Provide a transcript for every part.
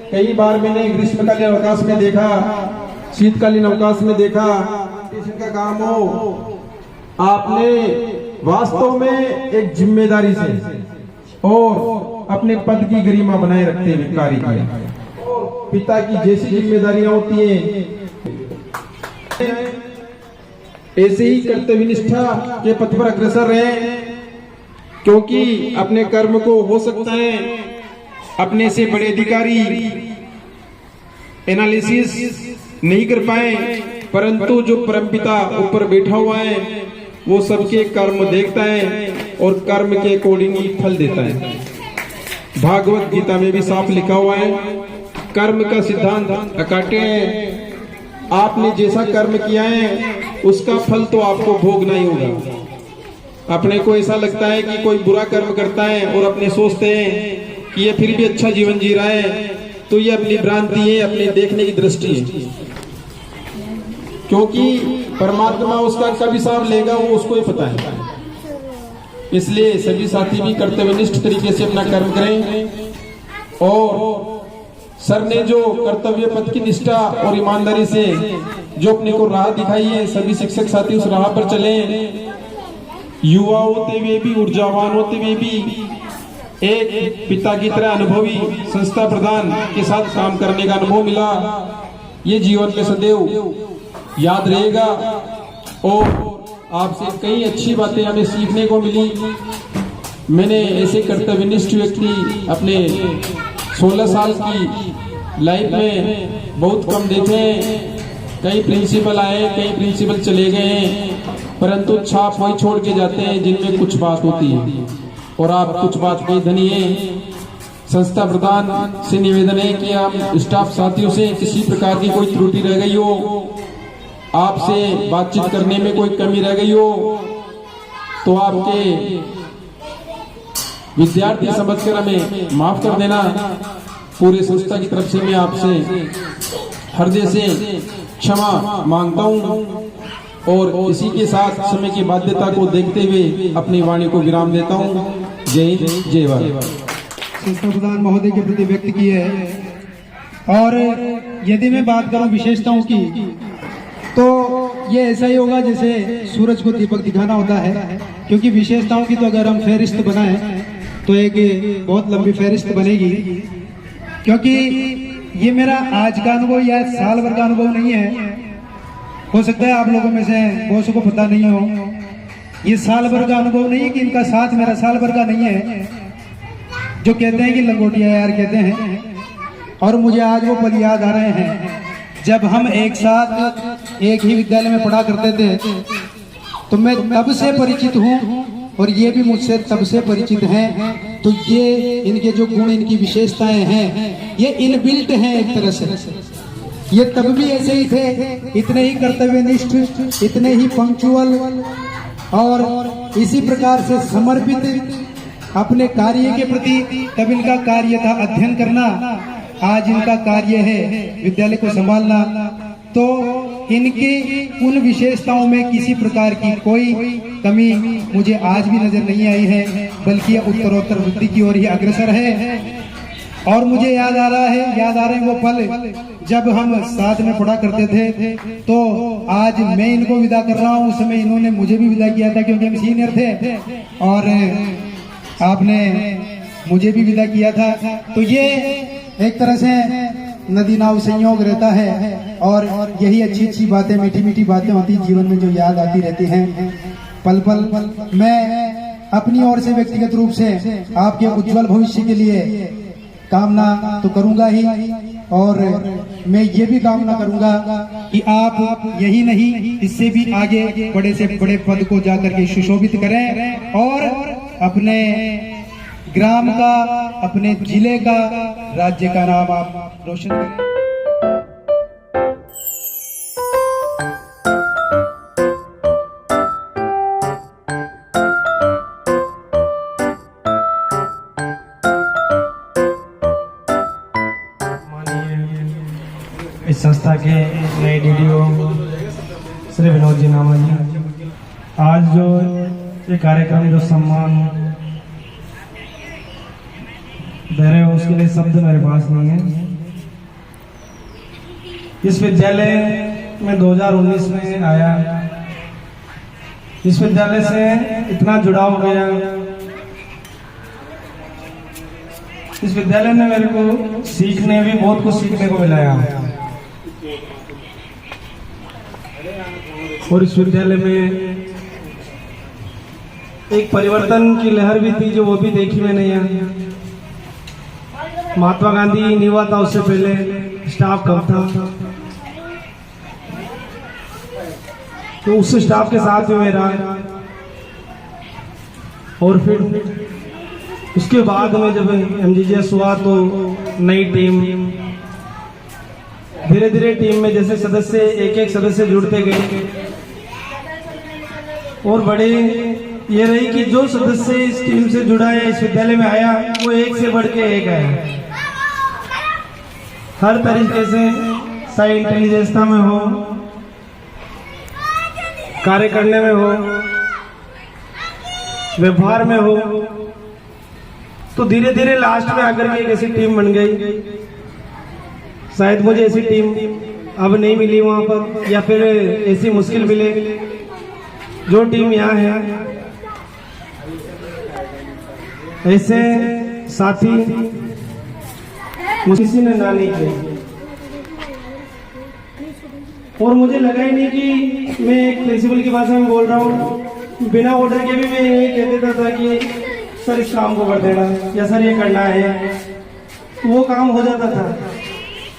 कई बार मैंने ग्रीष्मकालीन अवकाश में देखा, शीतकालीन अवकाश में देखा का काम हो, आपने वास्तव में एक जिम्मेदारी से और अपने पद की गरिमा बनाए रखते हुए कार्य किया। पिता की जैसी जिम्मेदारियां होती हैं ऐसे ही कर्तव्य निष्ठा के पथ पर अग्रसर रहे, क्योंकि अपने कर्म को हो सकता है अपने से बड़े अधिकारी एनालिसिस नहीं कर पाए, परंतु जो परमपिता ऊपर बैठा हुआ है वो सबके कर्म देखता है और कर्म के अकॉर्डिंग ही फल देता है। भागवत गीता में भी साफ लिखा हुआ है, कर्म का सिद्धांत अकाट्य है। आपने जैसा कर्म किया है उसका फल तो आपको भोगना ही होगा। अपने को ऐसा लगता है कि कोई बुरा कर्म करता है और अपने सोचते हैं कि ये फिर भी अच्छा जीवन जी रहा है, तो ये अपनी भ्रांति है, अपने देखने की दृष्टि है, क्योंकि परमात्मा उसका कब हिसाब लेगा वो उसको ही पता है। इसलिए सभी साथी भी कर्तव्यनिष्ठ तरीके से अपना कर्म करें और सर ने जो कर्तव्य पथ की निष्ठा और ईमानदारी से जो अपने को राह दिखाई है, सभी शिक्षक साथी उस राह पर चले। युवा होते हुए भी, ऊर्जावान होते हुए भी एक पिता की तरह अनुभवी संस्था प्रधान के साथ काम करने का अनुभव मिला, ये जीवन में सदैव याद रहेगा। और आपसे कई अच्छी बातें हमें सीखने को मिली। मैंने ऐसे कर्तव्यनिष्ठ व्यक्ति अपने 16 साल की लाइफ में बहुत कम देखे हैं। कई प्रिंसिपल आए, कई प्रिंसिपल चले गए, परंतु छाप वही छोड़ के जाते हैं जिनमें कुछ बात होती है, और आप कुछ बात के धनी हैं। संस्था प्रधान से निवेदन है कि आप स्टाफ साथियों से किसी प्रकार की कोई त्रुटि रह गई हो, आपसे बातचीत करने में कोई कमी रह गई हो, तो आपके विद्यार्थी समझकर हमें माफ कर देना। पूरे संस्था की तरफ से मैं आपसे हृदय से क्षमा मांगता हूँ और इसी के साथ समय की बाध्यता को देखते हुए अपनी वाणी को विराम देता हूँ। जय हिंद, जय भारत। संस्था प्रधान महोदय के प्रति व्यक्त की है। और यदि मैं बात करूं विशेषताओं की, तो ये ऐसा ही होगा जैसे सूरज को दीपक दिखाना होता है, क्योंकि विशेषताओं की तो अगर हम फहरिस्त बनाएं तो एक बहुत लंबी फहरिस्त बनेगी। क्योंकि ये मेरा आज का अनुभव या साल भर का अनुभव नहीं है, हो सकता है आप लोगों में से बहुत को पता नहीं हो। ये साल भर का अनुभव नहीं है कि इनका साथ मेरा साल भर का नहीं है। जो कहते हैं कि लंगोटिया यार कहते हैं, और मुझे आज वो पल याद आ रहे हैं जब हम एक साथ एक ही विद्यालय में पढ़ा करते थे। तो मैं तब से परिचित हूँ और ये भी मुझसे तब से परिचित हैं। तो ये इनके जो गुण, इनकी विशेषताएं हैं, ये इनबिल्ट हैं एक तरह से। ये तब भी ऐसे ही थे, इतने ही कर्तव्यनिष्ठ, इतने ही पंक्चुअल और इसी प्रकार से समर्पित अपने कार्य के प्रति। तब इनका कार्य था अध्ययन करना, आज इनका कार्य है विद्यालय को संभालना। तो इनकी उन विशेषताओं में किसी प्रकार की कोई कमी मुझे आज भी नजर नहीं आई है, बल्कि उत्तरोत्तर वृद्धि की ओर ही अग्रसर है। और मुझे याद आ रहे हैं वो पल जब हम साथ में पढ़ा करते थे। तो आज मैं इनको विदा कर रहा हूँ, उस समय इन्होंने मुझे भी विदा किया था, क्योंकि हम सीनियर थे और आपने मुझे भी विदा किया था। तो ये एक तरह से नदी नाव संयोग रहता है, और यही अच्छी अच्छी बातें, मीठी मीठी बातें होती जीवन में जो याद आती रहती हैं पल पल। मैं अपनी ओर से व्यक्तिगत रूप से आपके उज्जवल भविष्य के लिए कामना तो करूंगा ही, और मैं ये भी कामना करूंगा कि आप यही नहीं, इससे भी आगे बड़े से बड़े पद को जाकर के सुशोभित करें और अपने ग्राम का, अपने जिले का, राज्य का नाम आप रोशन करें। इस संस्था के नए डीडीओ श्री विनोद जी नामा जी, आज जो ये कार्यक्रम जो सम्मान दे रहे हो उसके लिए शब्द मेरे पास नहीं है। इस विद्यालय में 2019 में आया, इस विद्यालय से इतना जुड़ाव हो गया, इस विद्यालय ने मेरे को सीखने भी बहुत कुछ सीखने को मिला है। और इस विद्यालय में एक परिवर्तन की लहर भी थी जो वो भी देखी मैंने यहाँ। महात्मा गांधी नहीं हुआ था उससे पहले स्टाफ कम था, तो उस स्टाफ के साथ में मेरा, और फिर उसके बाद में जब एमजीजीएस हुआ तो नई टीम, धीरे धीरे टीम में जैसे सदस्य एक एक सदस्य जुड़ते गए, और बड़े ये रही कि जो सदस्य इस टीम से जुड़ा है, इस विद्यालय में आया, वो एक से बढ़ के एक है। हर तरीके से चाहे इंटेलिजेंसता में हो, कार्य करने में हो, व्यवहार में हो, तो धीरे धीरे लास्ट में आकर के एक ऐसी टीम बन गई। शायद मुझे ऐसी टीम अब नहीं मिली वहां पर, या फिर ऐसी मुश्किल मिले जो टीम यहाँ है। ऐसे साथी किसी ने ना नहीं किया, और मुझे लगा ही नहीं कि मैं एक प्रिंसिपल की भाषा में बोल रहा हूँ। बिना ऑर्डर के भी मैं यही कह देता था कि सर इस काम को कर देना, या सर ये करना है, तो वो काम हो जाता था।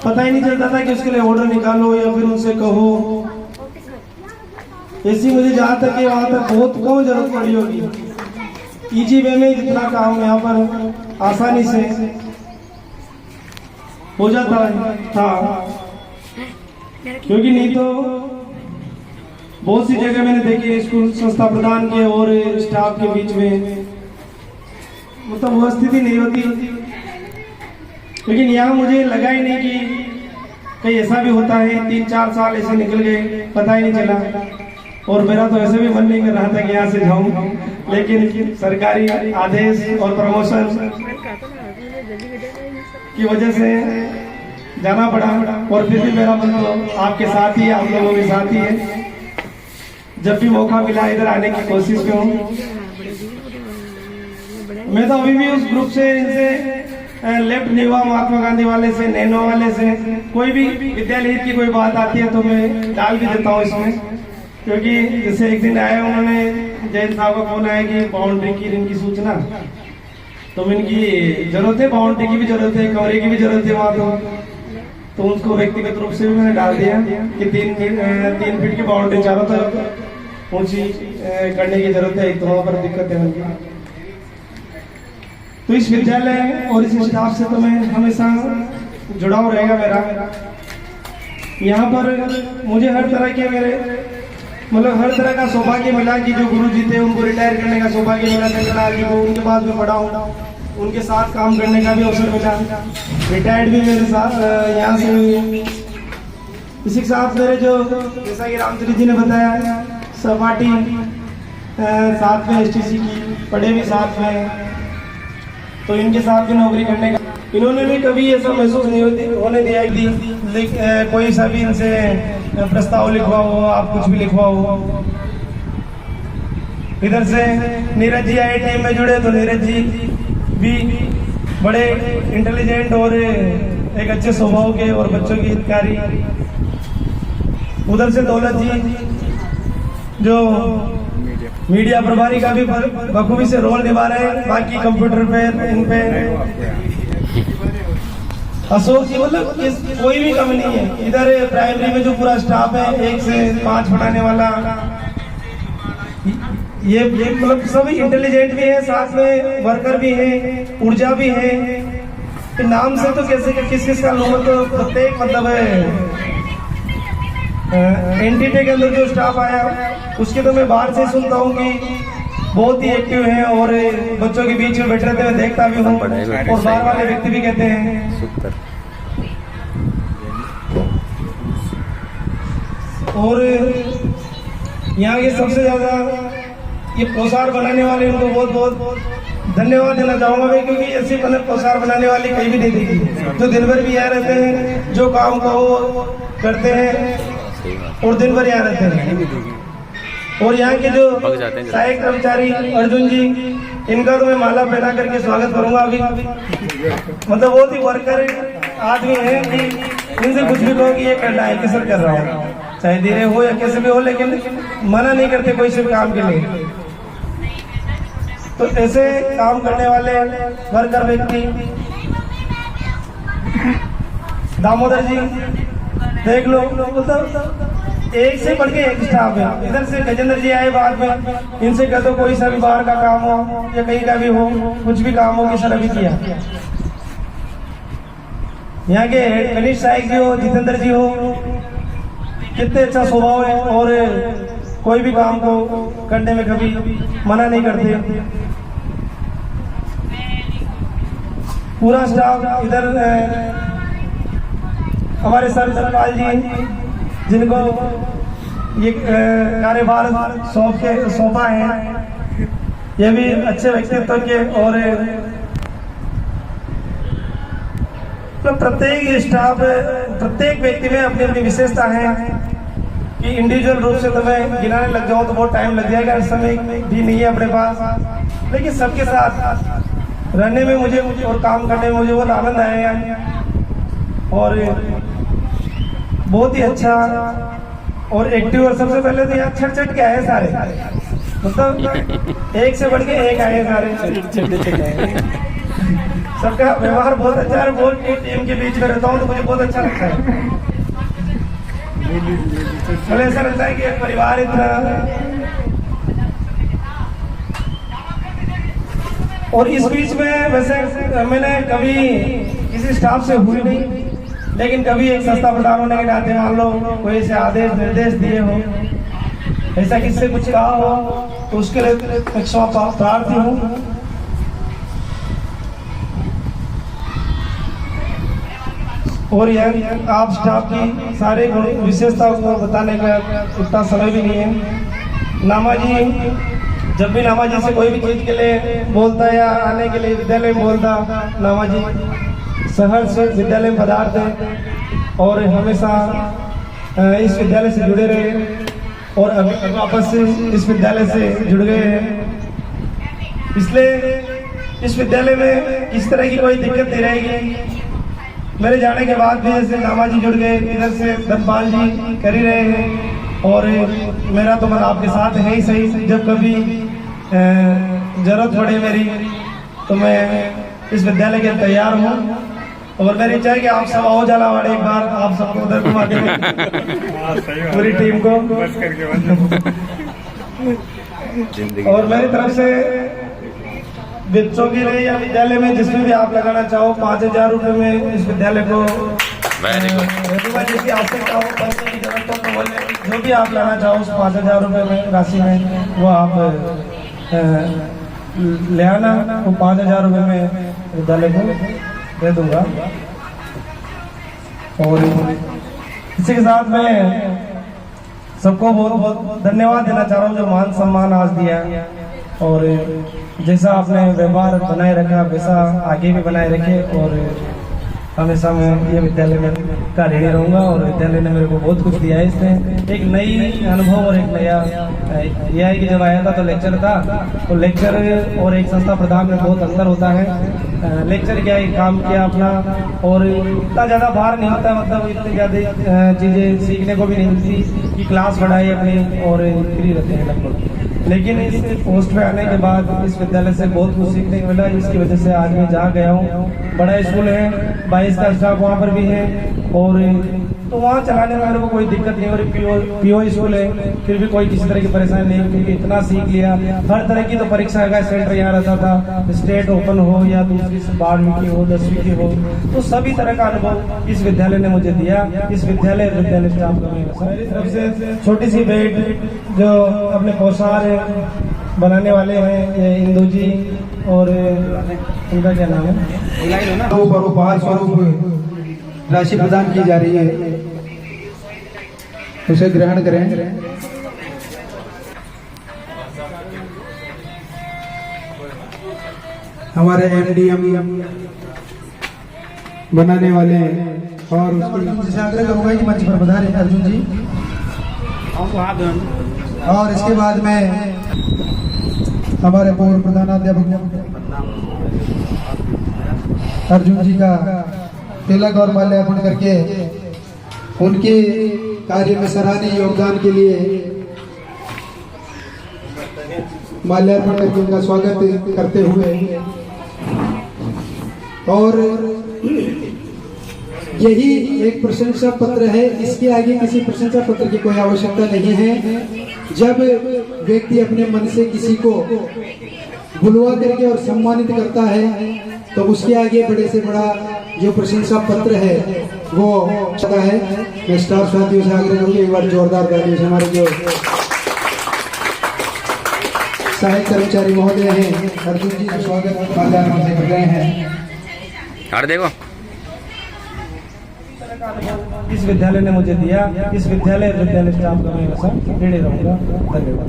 पता ही नहीं चलता था कि उसके लिए ऑर्डर निकालो या फिर उनसे कहो। ऐसी मुझे जहाँ तक वहाँ तक बहुत कम जरूरत पड़ी होगी। इजी वे में जितना काम यहाँ पर आसानी से हो जाता था, क्योंकि नहीं तो बहुत सी जगह मैंने देखे स्कूल संस्था प्रधान के और स्टाफ के बीच में मतलब वो स्थिति नहीं होती। लेकिन यहाँ मुझे लगा ही नहीं कि कहीं ऐसा भी होता है। 3-4 साल ऐसे निकल गए, पता ही नहीं चला, और मेरा तो ऐसे भी मन नहीं कर रहा था कि यहाँ से जाऊं, लेकिन सरकारी आदेश और प्रमोशन की वजह से जाना पड़ा। और फिर भी मेरा मन तो आपके साथ ही है, आप लोगों के साथ ही है। जब भी मौका मिला इधर आने की कोशिश में हूँ। मैं तो अभी भी उस ग्रुप से, इनसे लेफ्ट नहीं हुआ, महात्मा गांधी वाले से, नैनो वाले से, कोई भी विद्यालय हित की कोई बात आती है तो मैं डाल भी देता हूँ इसमें। क्योंकि जैसे एक दिन आया, उन्होंने जैन साहब का फोन आया कि बाउंड्री की इनकी सूचना, तो इनकी जरूरत है, बाउंड्री की भी जरूरत है, कमरे की भी जरूरत है वहाँ। तो उनको व्यक्तिगत रूप से भी मैंने डाल दिया कि 3 फीट की बाउंड्री चारों तरफ ऊंची करने की जरूरत है, तो वहाँ पर दिक्कत है उनकी। तो इस विद्यालय और इस स्टाफ से तो मैं हमेशा जुड़ाव रहेगा मेरा। यहाँ पर मुझे हर तरह के हर तरह का सौभाग्य मिला कि जो गुरु जी थे उनको रिटायर करने का सौभाग्य मिला, उनके बाद में पढ़ा हूँ, उनके साथ काम करने का भी अवसर मिला। रिटायर्ड भी मेरे साथ यहाँ से हुई। इसी के साथ मेरे जो, जैसा कि रामचंद्र जी ने बताया, सहपाठी साथ में एसटीसी की पढ़े भी साथ में, तो इनके साथ भी नौकरी करने का इन्होंने भी कभी ऐसा महसूस नहीं होने दिया कि कोई सा भी इनसे प्रस्ताव लिखवा हो, आप कुछ भी लिखवा हो। इधर से नीरज जी आए, टीम में जुड़े, तो नीरज जी भी बड़े इंटेलिजेंट और एक अच्छे स्वभाव के और बच्चों की हितकारी। उधर से दौलत जी जो मीडिया प्रभारी का भी बखूबी से रोल निभा रहे हैं, बाकी कंप्यूटर पे, इन पे अशोक जी, मतलब कोई भी कमी नहीं है। इधर प्राइमरी में जो पूरा स्टाफ है 1 से 5 पढ़ाने वाला, ये मतलब सभी इंटेलिजेंट भी है, साथ में वर्कर भी है, ऊर्जा भी है। नाम से तो कैसे किस का लोग तो प्रत्येक मतलब एनटीटी के अंदर जो स्टाफ आया उसके तो मैं बाहर से सुनता हूँ कि बहुत ही एक्टिव है और बच्चों के बीच में बैठ रहते हुए देखता भी हूँ, और बाहर वाले व्यक्ति भी कहते हैं। और यहाँ के सबसे ज़्यादा ये पोशाक बनाने वाले उनको बहुत बहुत धन्यवाद देना चाहूँगा मैं, क्योंकि ऐसी पोशाक बनाने वाली कहीं भी नहीं देखी, जो दिन भर भी यहाँ रहते हैं, जो काम को वो करते हैं और दिन भर यहाँ रहते हैं। और यहाँ के जो सहायक कर्मचारी अर्जुन जी, इनका तो मैं माला पहना करके स्वागत करूंगा अभी। मतलब बहुत ही वर्कर आदमी है कि इनसे कुछ भी कहो कि ये करना है कि सर कर रहा हूँ, चाहे धीरे हो या कैसे भी हो, लेकिन मना नहीं करते कोई से भी काम के लिए। तो ऐसे काम करने वाले वर्कर व्यक्ति दामोदर जी देख लो, मतलब एक से बढ़ के एक स्टाफ है। इधर से गजेंद्र जी आए बाद में, इनसे कह दो कोई सा भी बाहर का काम हो या कहीं का भी हो, कुछ भी काम हो कि सर अभी किया। यहाँ के कनिष्ठ सहायक जी हो, जितेंद्र जी हो, कितने अच्छा स्वभाव है और कोई भी काम को करने में कभी मना नहीं करते। पूरा स्टाफ इधर हमारे सर सरपाल जी, जिनको ये कार्यभार सौंपा है, ये भी अच्छे व्यक्तित्व के। और तो प्रत्येक स्टाफ, प्रत्येक व्यक्ति में अपनी अपनी विशेषता है कि इंडिविजुअल रूप से तुम्हें गिनाने लग जाओ तो बहुत टाइम लग जाएगा, इस समय भी नहीं है अपने पास। लेकिन सबके साथ रहने में मुझे और काम करने में मुझे बहुत आनंद आएगा और बहुत ही अच्छा और एक्टिव। और सबसे पहले तो यहाँ छट के आए सारे, मतलब एक से बढ़ के एक आए सारे। सबका व्यवहार बहुत अच्छा है, बहुत टीम के बीच में रहता हूँ तो मुझे बहुत अच्छा लगता है। मुझे ऐसा लगता है कि एक परिवार इतना। और इस बीच में वैसे मैंने कभी किसी स्टाफ से हुई नहीं, लेकिन कभी एक संस्था प्रधान होने के नाते मान लो कोई ऐसे आदेश निर्देश दिए हो, ऐसा किससे कुछ कहा हो, तो उसके लिए प्रार्थी हूँ। और यह आप स्टाफ की सारे विशेषताओं को बताने का उतना समय भी नहीं है। नामा जी, जब भी नामा जी से कोई भी चीज के लिए बोलता या आने के लिए विद्यालय में बोलता, नामा जी शहर से विद्यालय में पधारते और हमेशा इस विद्यालय से जुड़े रहे और अभी वापस से इस विद्यालय से जुड़ गए हैं। इसलिए इस विद्यालय में किस तरह की कोई दिक्कत नहीं रहेगी। मेरे जाने के बाद भी जैसे नामा जी जुड़ गए, इधर से धनपाल जी कर ही रहे हैं और मेरा तो मन आपके साथ है ही सही। जब कभी जरूरत पड़े मेरी तो मैं इस विद्यालय के तैयार हूँ और मेरी इच्छा है कि आप सब आओ झालावाड़, एक बार आप सबको उधर घुमा दें पूरी टीम को। और मेरी तरफ से बच्चों के लिए या विद्यालय में जिसमें भी आप लगाना चाहो 5,000 रुपये में इस विद्यालय को जिसकी आवश्यकता हो, पैसे की जरूरत हो तो बोले, जो भी आप लाना चाहो उस 5,000 रुपये में राशि में वो आप ले आना। वो 5,000 रुपये में विद्यालय को दे दूंगा। और इसी के साथ मैं सबको बहुत बहुत धन्यवाद देना चाह रहा हूँ जो मान सम्मान आज दिया। और जैसा आपने व्यवहार बनाए रखा वैसा आगे भी बनाए रखे और हमेशा मैं ये विद्यालय में का ऋणी रहूँगा। और विद्यालय ने मेरे को बहुत कुछ दिया है। इसमें एक नई अनुभव और एक नया यह है कि जब आया था तो लेक्चर था, तो लेक्चर और एक संस्था प्रधान में बहुत अंतर होता है। लेक्चर क्या है, काम किया अपना और इतना ज़्यादा भार नहीं होता, मतलब इतनी ज़्यादा चीज़ें सीखने को भी नहीं मिलती कि क्लास बढ़ाई अपनी और फ्री रहते हैं लगभग। लेकिन इस पोस्ट पे आने के बाद इस विद्यालय से बहुत कुछ सीखने को मिला। इसकी वजह से आज मैं जहाँ गया हूँ, बड़ा स्कूल है, 22 का स्टाफ वहाँ पर भी है और तो वहाँ चलाने में मेरे को कोई दिक्कत नहीं हो रही। पीओ स्कूल है, फिर भी कोई किसी तरह की परेशानी नहीं, क्योंकि इतना सीख लिया। हर तरह की तो परीक्षा का सेंटर यहाँ रहता था, स्टेट ओपन हो या दूसरी 12वीं की हो, 10वीं की हो, तो सभी तरह का अनुभव इस विद्यालय ने मुझे दिया। इस विद्यालय स्टाफ का मेरी तरफ से छोटी सी भेंट जो अपने पोशाक बनाने वाले हैं, ये इंदू जी और उनका क्या नाम है, उपहार स्वरूप राशि प्रदान की जा रही है। उसे ग्रहण करें। हमारे एमडीएम बनाने वाले और उसकी से आग्रह करूंगा कि मंच पर पधारें अर्जुन जी। और इसके बाद में हमारे पूर्व प्रधानाध्यापक अर्जुन जी का तिलक और माल्यार्पण करके उनके कार्य में सराहनीय योगदान के लिए माल्यार्पण करके उनका स्वागत करते हुए, और यही एक प्रशंसा पत्र है, इसके आगे किसी प्रशंसा पत्र की कोई आवश्यकता नहीं है। जब व्यक्ति अपने मन से किसी को बुलवा करके और सम्मानित करता है तो उसके आगे बड़े से बड़ा जो प्रशंसा पत्र है वो होता है। मैं स्टाफ साथियों से आग्रह करूंगी एक बार जोरदार तालियों से हमारे जो सहायक कर्मचारी महोदय हैं अर्जुन जी का स्वागत माल्यार्पण से कर रहे हैं। और देखो इस विद्यालय ने मुझे दिया, इस विद्यालय स्टाफ का मैं हमेशा ऋणी रहूंगा। धन्यवाद।